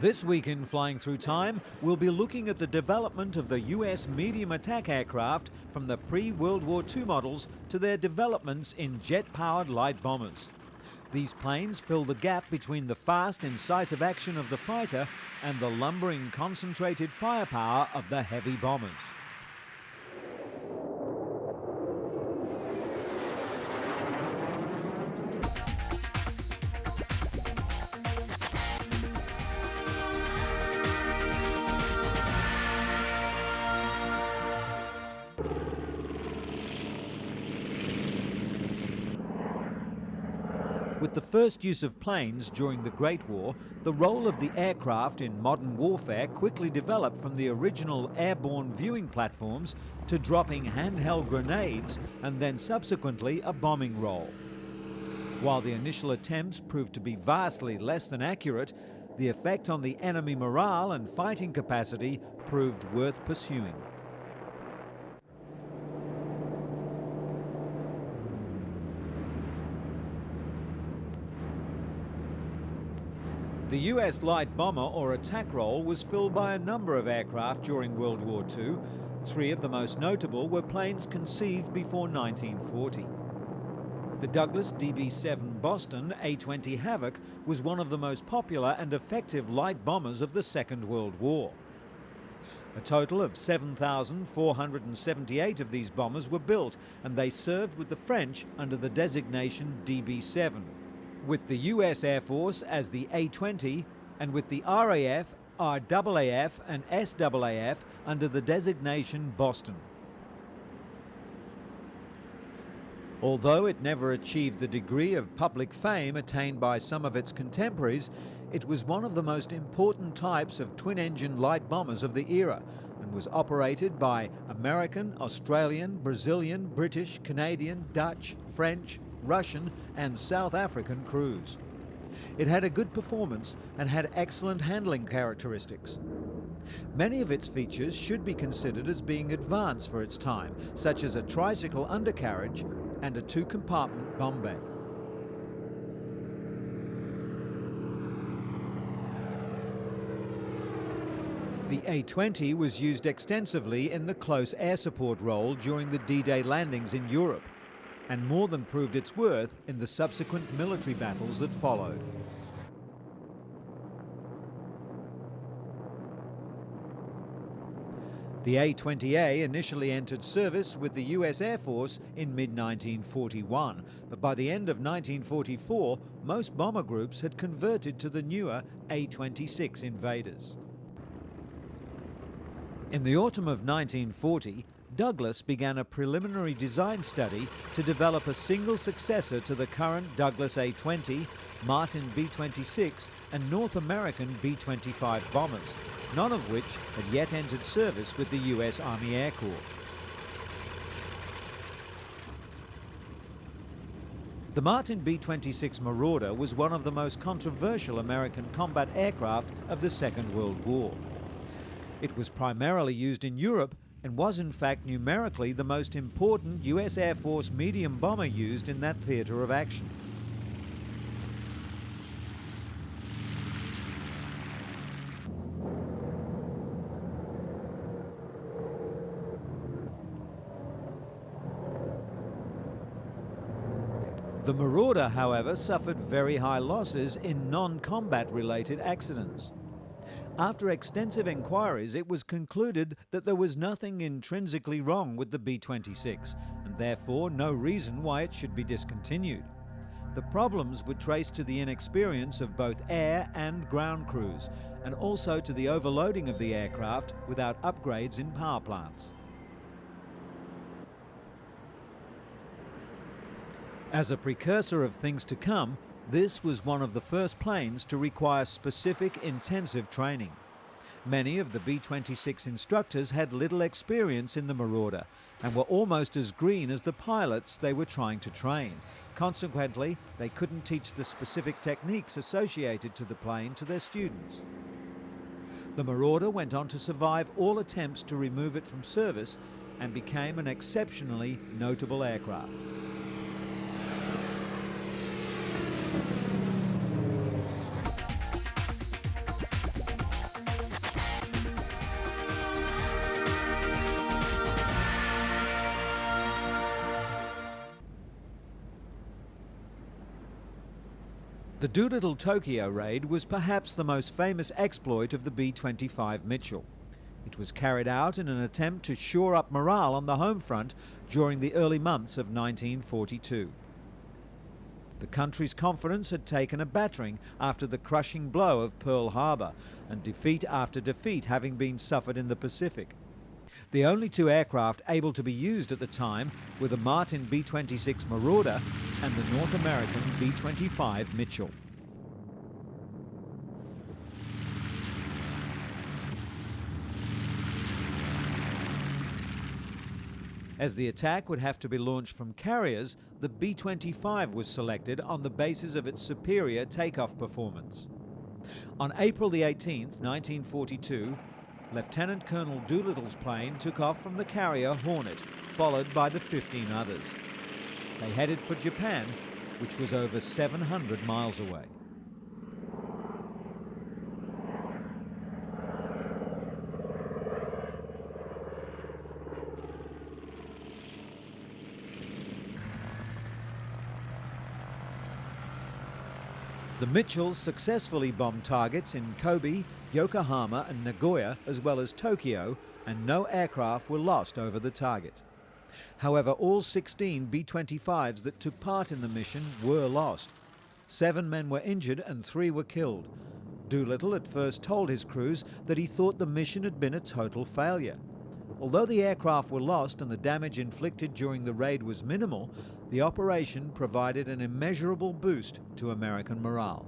This week in Flying Through Time, we'll be looking at the development of the US medium attack aircraft from the pre-World War II models to their developments in jet-powered light bombers. These planes fill the gap between the fast, incisive action of the fighter and the lumbering, concentrated firepower of the heavy bombers. With the first use of planes during the Great War, the role of the aircraft in modern warfare quickly developed from the original airborne viewing platforms to dropping handheld grenades and then subsequently a bombing role. While the initial attempts proved to be vastly less than accurate, the effect on the enemy morale and fighting capacity proved worth pursuing. The US light bomber or attack role was filled by a number of aircraft during World War II. Three of the most notable were planes conceived before 1940. The Douglas DB-7 Boston A-20 Havoc was one of the most popular and effective light bombers of the Second World War. A total of 7,478 of these bombers were built, and they served with the French under the designation DB-7. With the US Air Force as the A-20 and with the RAF, RAAF and SAAF under the designation Boston. Although it never achieved the degree of public fame attained by some of its contemporaries, it was one of the most important types of twin-engine light bombers of the era and was operated by American, Australian, Brazilian, British, Canadian, Dutch, French, Russian and South African crews. It had a good performance and had excellent handling characteristics. Many of its features should be considered as being advanced for its time, such as a tricycle undercarriage and a two-compartment bomb bay. The A-20 was used extensively in the close air support role during the D-Day landings in Europe, and more than proved its worth in the subsequent military battles that followed. The A-20A initially entered service with the US Air Force in mid-1941, but by the end of 1944, most bomber groups had converted to the newer A-26 Invaders. In the autumn of 1940, Douglas began a preliminary design study to develop a single successor to the current Douglas A-20, Martin B-26 and North American B-25 bombers, none of which had yet entered service with the US Army Air Corps. The Martin B-26 Marauder was one of the most controversial American combat aircraft of the Second World War. It was primarily used in Europe and was in fact numerically the most important US Air Force medium bomber used in that theatre of action. The Marauder, however, suffered very high losses in non-combat related accidents. After extensive inquiries, it was concluded that there was nothing intrinsically wrong with the B-26, and therefore no reason why it should be discontinued. The problems were traced to the inexperience of both air and ground crews, and also to the overloading of the aircraft without upgrades in power plants. As a precursor of things to come, this was one of the first planes to require specific intensive training. Many of the B-26 instructors had little experience in the Marauder and were almost as green as the pilots they were trying to train. Consequently, they couldn't teach the specific techniques associated to the plane to their students. The Marauder went on to survive all attempts to remove it from service and became an exceptionally notable aircraft. The Doolittle Tokyo raid was perhaps the most famous exploit of the B-25 Mitchell. It was carried out in an attempt to shore up morale on the home front during the early months of 1942. The country's confidence had taken a battering after the crushing blow of Pearl Harbor, and defeat after defeat having been suffered in the Pacific. The only two aircraft able to be used at the time were the Martin B-26 Marauder and the North American B-25 Mitchell. As the attack would have to be launched from carriers, the B-25 was selected on the basis of its superior takeoff performance. On April the 18th, 1942, Lieutenant Colonel Doolittle's plane took off from the carrier Hornet, followed by the 15 others. They headed for Japan, which was over 700 miles away. The Mitchells successfully bombed targets in Kobe, Yokohama and Nagoya, as well as Tokyo, and no aircraft were lost over the target. However, all 16 B-25s that took part in the mission were lost. 7 men were injured and 3 were killed. Doolittle at first told his crews that he thought the mission had been a total failure. Although the aircraft were lost and the damage inflicted during the raid was minimal, the operation provided an immeasurable boost to American morale.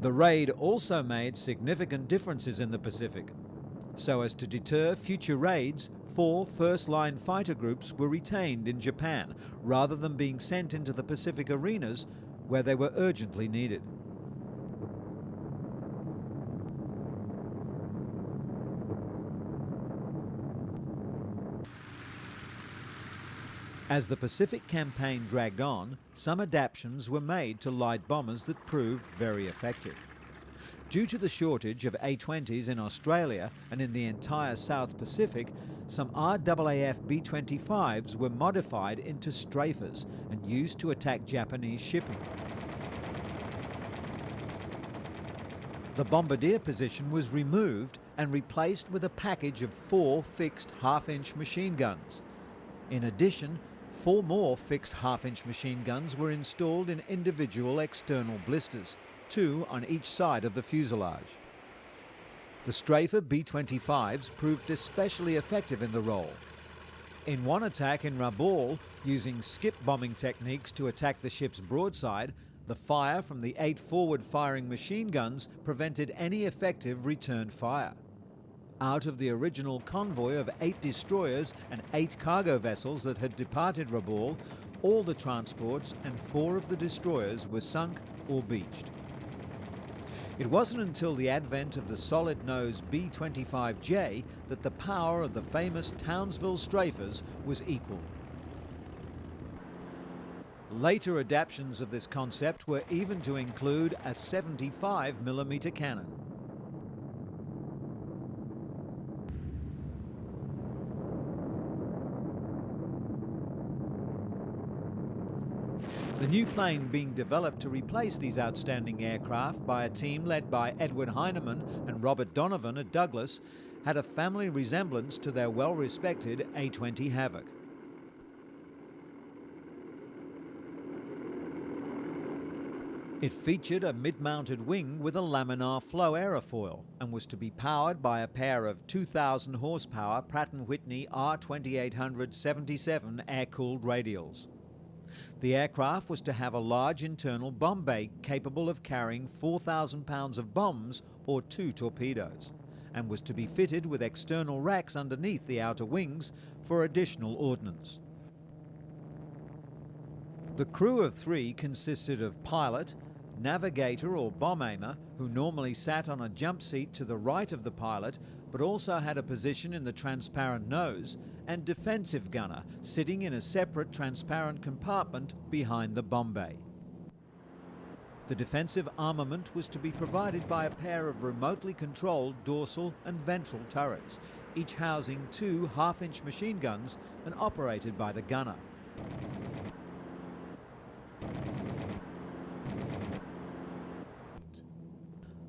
The raid also made significant differences in the Pacific. So as to deter future raids, 4 first-line fighter groups were retained in Japan rather than being sent into the Pacific arenas where they were urgently needed. As the Pacific campaign dragged on, some adaptations were made to light bombers that proved very effective. Due to the shortage of A-20s in Australia and in the entire South Pacific, some RAAF B-25s were modified into strafers and used to attack Japanese shipping. The bombardier position was removed and replaced with a package of 4 fixed half-inch machine guns. In addition, 4 more fixed half-inch machine guns were installed in individual external blisters, 2 on each side of the fuselage. The Strafer B-25s proved especially effective in the role. In one attack in Rabaul, using skip bombing techniques to attack the ship's broadside, the fire from the 8 forward-firing machine guns prevented any effective return fire. Out of the original convoy of 8 destroyers and 8 cargo vessels that had departed Rabaul, all the transports and 4 of the destroyers were sunk or beached. It wasn't until the advent of the solid-nose B-25J that the power of the famous Townsville strafers was equalled. Later adaptations of this concept were even to include a 75mm cannon. The new plane being developed to replace these outstanding aircraft by a team led by Edward Heinemann and Robert Donovan at Douglas had a family resemblance to their well-respected A-20 Havoc. It featured a mid-mounted wing with a laminar flow aerofoil and was to be powered by a pair of 2,000 horsepower Pratt & Whitney R2800-77 air-cooled radials. The aircraft was to have a large internal bomb bay capable of carrying 4,000 pounds of bombs or 2 torpedoes, and was to be fitted with external racks underneath the outer wings for additional ordnance. The crew of 3 consisted of pilot, navigator or bomb aimer, who normally sat on a jump seat to the right of the pilot but also had a position in the transparent nose, and defensive gunner sitting in a separate transparent compartment behind the bomb bay. The defensive armament was to be provided by a pair of remotely controlled dorsal and ventral turrets, each housing 2 half-inch machine guns and operated by the gunner.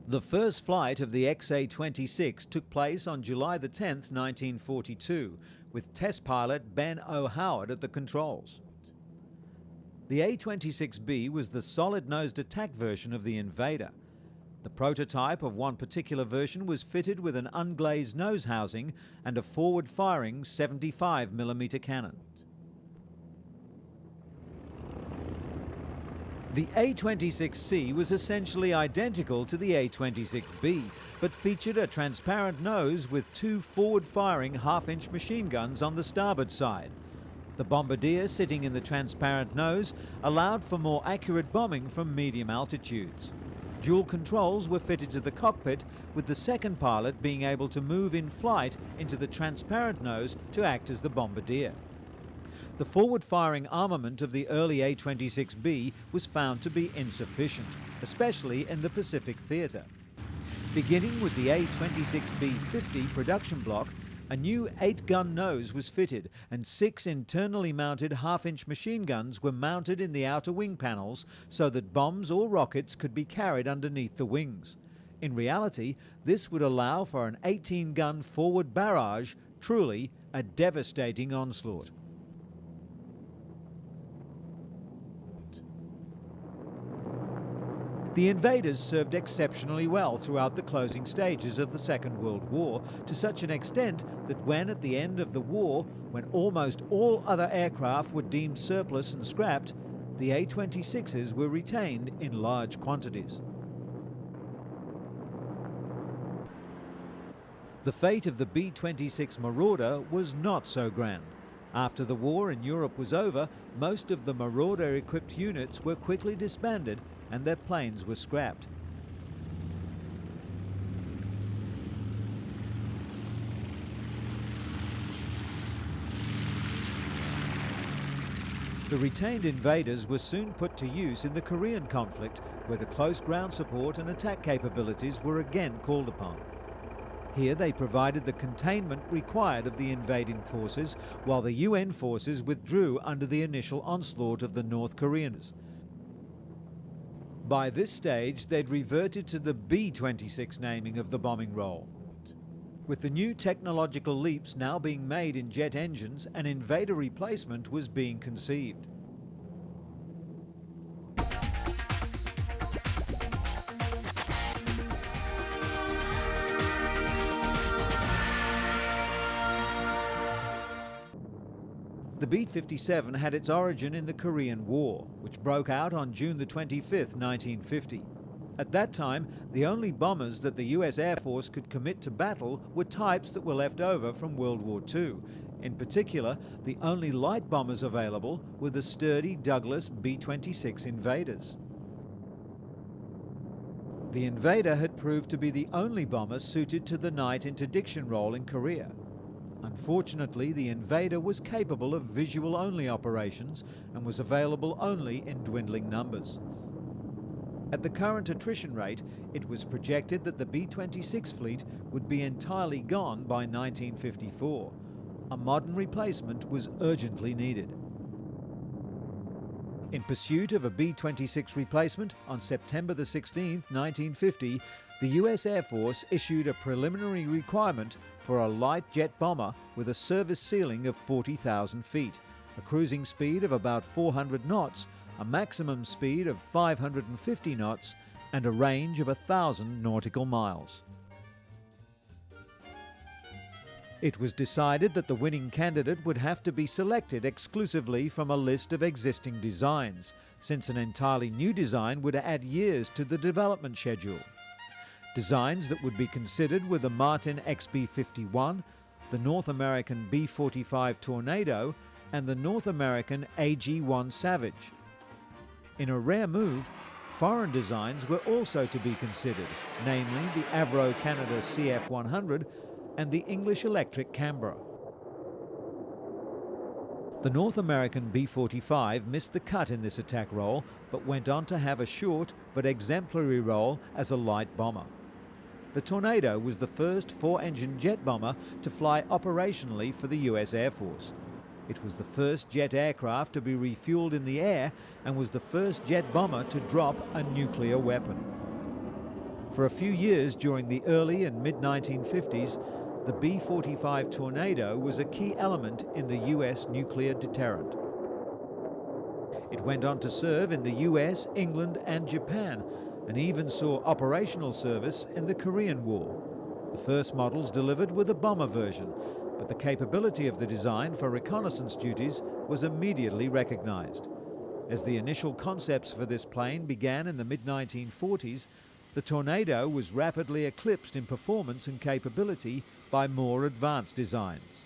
The first flight of the XA-26 took place on July the 10th, 1942, with test pilot Ben O'Howard at the controls. The A-26B was the solid-nosed attack version of the Invader. The prototype of one particular version was fitted with an unglazed nose housing and a forward-firing 75mm cannon. The A-26C was essentially identical to the A-26B, but featured a transparent nose with two forward-firing half-inch machine guns on the starboard side. The bombardier sitting in the transparent nose allowed for more accurate bombing from medium altitudes. Dual controls were fitted to the cockpit, with the second pilot being able to move in flight into the transparent nose to act as the bombardier. The forward-firing armament of the early A-26B was found to be insufficient, especially in the Pacific theatre. Beginning with the A-26B-50 production block, a new 8-gun nose was fitted and 6 internally mounted half-inch machine guns were mounted in the outer wing panels so that bombs or rockets could be carried underneath the wings. In reality, this would allow for an 18-gun forward barrage, truly a devastating onslaught. The Invaders served exceptionally well throughout the closing stages of the Second World War, to such an extent that when at the end of the war, when almost all other aircraft were deemed surplus and scrapped, the A-26s were retained in large quantities. The fate of the B-26 Marauder was not so grand. After the war in Europe was over, most of the Marauder-equipped units were quickly disbanded and their planes were scrapped. The retained Invaders were soon put to use in the Korean conflict, where the close ground support and attack capabilities were again called upon. Here they provided the containment required of the invading forces, while the UN forces withdrew under the initial onslaught of the North Koreans. By this stage, they'd reverted to the B-26 naming of the bombing role. With the new technological leaps now being made in jet engines, an Invader replacement was being conceived. The B-57 had its origin in the Korean War, which broke out on June the 25th, 1950. At that time, the only bombers that the US Air Force could commit to battle were types that were left over from World War II. In particular, the only light bombers available were the sturdy Douglas B-26 Invaders. The Invader had proved to be the only bomber suited to the night interdiction role in Korea. Unfortunately, the Invader was capable of visual-only operations and was available only in dwindling numbers. At the current attrition rate, it was projected that the B-26 fleet would be entirely gone by 1954. A modern replacement was urgently needed. In pursuit of a B-26 replacement, on September the 16th, 1950, the US Air Force issued a preliminary requirement for a light jet bomber with a service ceiling of 40,000 feet, a cruising speed of about 400 knots, a maximum speed of 550 knots, and a range of 1,000 nautical miles. It was decided that the winning candidate would have to be selected exclusively from a list of existing designs, since an entirely new design would add years to the development schedule. Designs that would be considered were the Martin XB-51, the North American B-45 Tornado, and the North American AG-1 Savage. In a rare move, foreign designs were also to be considered, namely the Avro Canada CF-100 and the English Electric Canberra. The North American B-45 missed the cut in this attack role, but went on to have a short but exemplary role as a light bomber. The Tornado was the first 4-engine jet bomber to fly operationally for the US Air Force. It was the first jet aircraft to be refueled in the air and was the first jet bomber to drop a nuclear weapon. For a few years during the early and mid-1950s, the B-45 Tornado was a key element in the US nuclear deterrent. It went on to serve in the US, England and Japan, and even saw operational service in the Korean War. The first models delivered were the bomber version, but the capability of the design for reconnaissance duties was immediately recognized. As the initial concepts for this plane began in the mid-1940s, the Tornado was rapidly eclipsed in performance and capability by more advanced designs.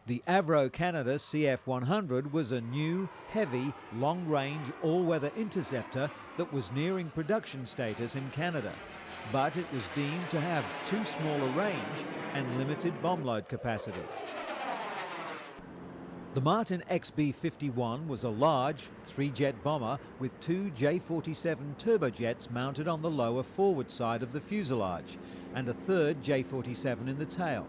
The Avro Canada CF-100 was a new, heavy, long-range, all-weather interceptor that was nearing production status in Canada, but it was deemed to have too small a range and limited bomb load capacity. The Martin XB-51 was a large, three-jet bomber with two J-47 turbojets mounted on the lower forward side of the fuselage and a third J-47 in the tail.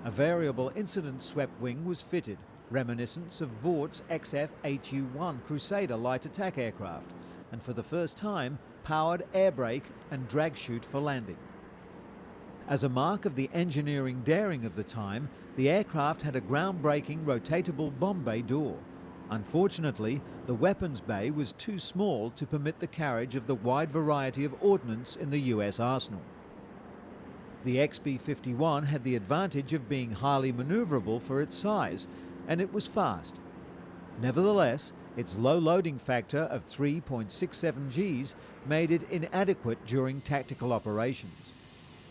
A variable incident-swept wing was fitted, reminiscent of Vort's XF-HU-1 Crusader light attack aircraft, and for the first time powered air brake and drag chute for landing. As a mark of the engineering daring of the time, the aircraft had a groundbreaking rotatable bomb bay door. Unfortunately, the weapons bay was too small to permit the carriage of the wide variety of ordnance in the US arsenal. The XB-51 had the advantage of being highly maneuverable for its size, and it was fast. Nevertheless, its low loading factor of 3.67 Gs made it inadequate during tactical operations.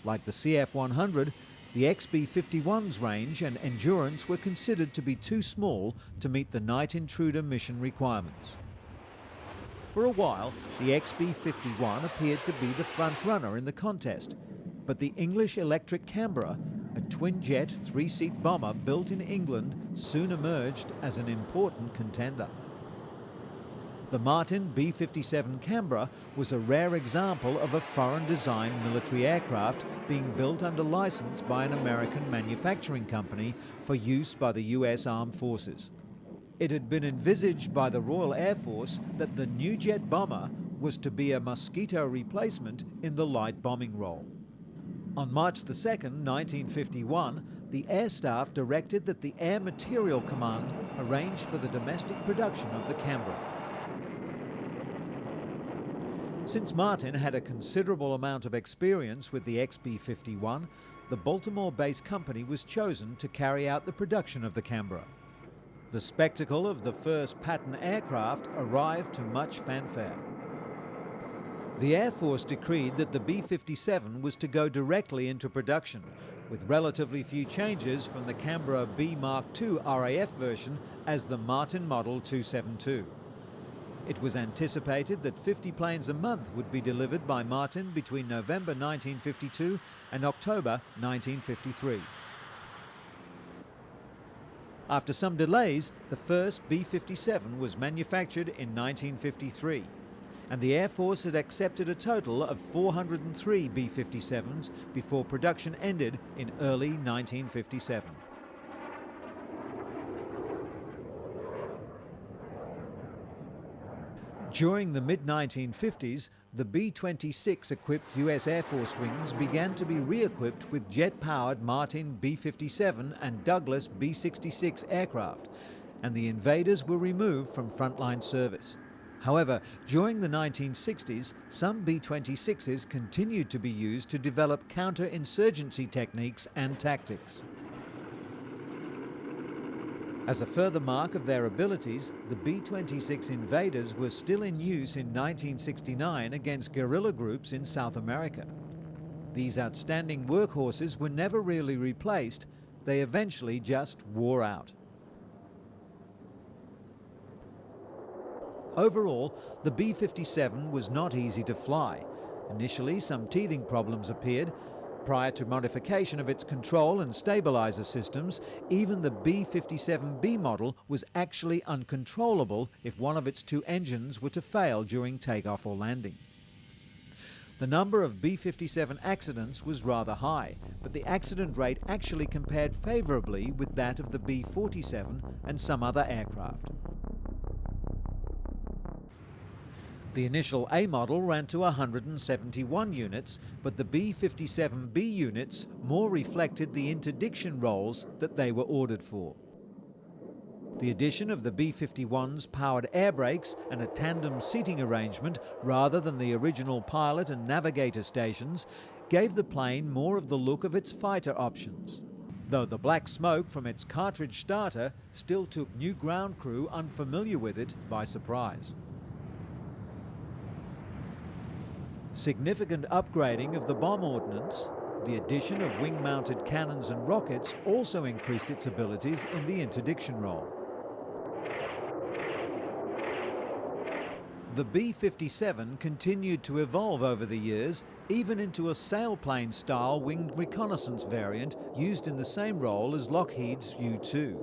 Like the CF-100, the XB-51's range and endurance were considered to be too small to meet the night intruder mission requirements. For a while, the XB-51 appeared to be the front runner in the contest, but the English Electric Canberra, a twin-jet, three-seat bomber built in England, soon emerged as an important contender. The Martin B-57 Canberra was a rare example of a foreign-designed military aircraft being built under license by an American manufacturing company for use by the US Armed Forces. It had been envisaged by the Royal Air Force that the new jet bomber was to be a Mosquito replacement in the light bombing role. On March 2, 1951, the Air Staff directed that the Air Materiel Command arrange for the domestic production of the Canberra. Since Martin had a considerable amount of experience with the XB-51, the Baltimore-based company was chosen to carry out the production of the Canberra. The spectacle of the first Patton aircraft arrived to much fanfare. The Air Force decreed that the B-57 was to go directly into production, with relatively few changes from the Canberra B Mark II RAF version as the Martin Model 272. It was anticipated that 50 planes a month would be delivered by Martin between November 1952 and October 1953. After some delays, the first B-57 was manufactured in 1953, and the Air Force had accepted a total of 403 B-57s before production ended in early 1957. During the mid-1950s, the B-26 equipped US Air Force wings began to be re-equipped with jet-powered Martin B-57 and Douglas B-66 aircraft, and the Invaders were removed from frontline service. However, during the 1960s, some B-26s continued to be used to develop counter-insurgency techniques and tactics. As a further mark of their abilities, the B-26 Invaders were still in use in 1969 against guerrilla groups in South America. These outstanding workhorses were never really replaced. They eventually just wore out. Overall, the B-57 was not easy to fly. Initially, some teething problems appeared. Prior to modification of its control and stabilizer systems, even the B-57B model was actually uncontrollable if one of its two engines were to fail during takeoff or landing. The number of B-57 accidents was rather high, but the accident rate actually compared favorably with that of the B-47 and some other aircraft. The initial A model ran to 171 units, but the B-57B units more reflected the interdiction roles that they were ordered for. The addition of the B-51's powered air brakes and a tandem seating arrangement rather than the original pilot and navigator stations gave the plane more of the look of its fighter options, though the black smoke from its cartridge starter still took new ground crew unfamiliar with it by surprise. Significant upgrading of the bomb ordnance, the addition of wing-mounted cannons and rockets also increased its abilities in the interdiction role. The B-57 continued to evolve over the years, even into a sailplane-style winged reconnaissance variant used in the same role as Lockheed's U-2.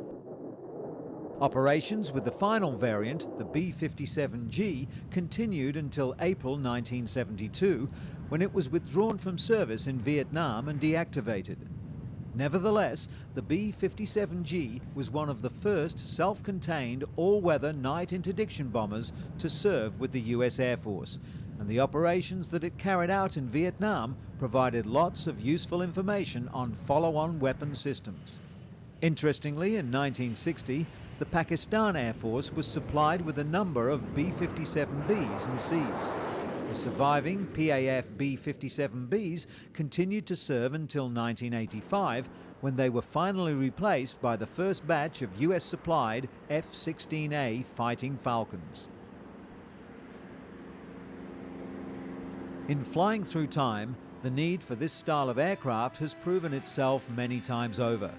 Operations with the final variant, the B-57G, continued until April 1972, when it was withdrawn from service in Vietnam and deactivated. Nevertheless, the B-57G was one of the first self-contained all-weather night interdiction bombers to serve with the US Air Force, and the operations that it carried out in Vietnam provided lots of useful information on follow-on weapon systems. Interestingly, in 1960, the Pakistan Air Force was supplied with a number of B-57Bs and Cs. The surviving PAF B-57Bs continued to serve until 1985, when they were finally replaced by the first batch of US-supplied F-16A Fighting Falcons. In flying through time, the need for this style of aircraft has proven itself many times over.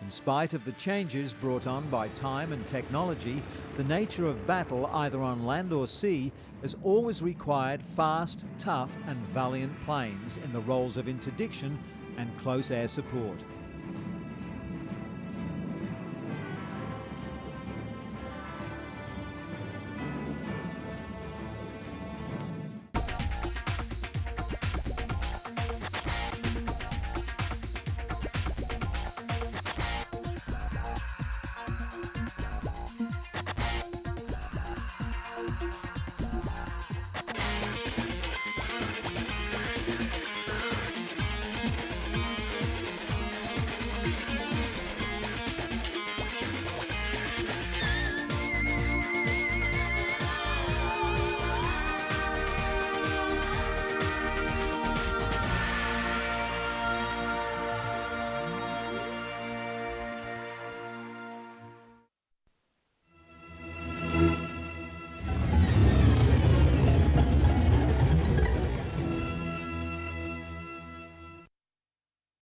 In spite of the changes brought on by time and technology, the nature of battle either on land or sea has always required fast, tough and valiant planes in the roles of interdiction and close air support.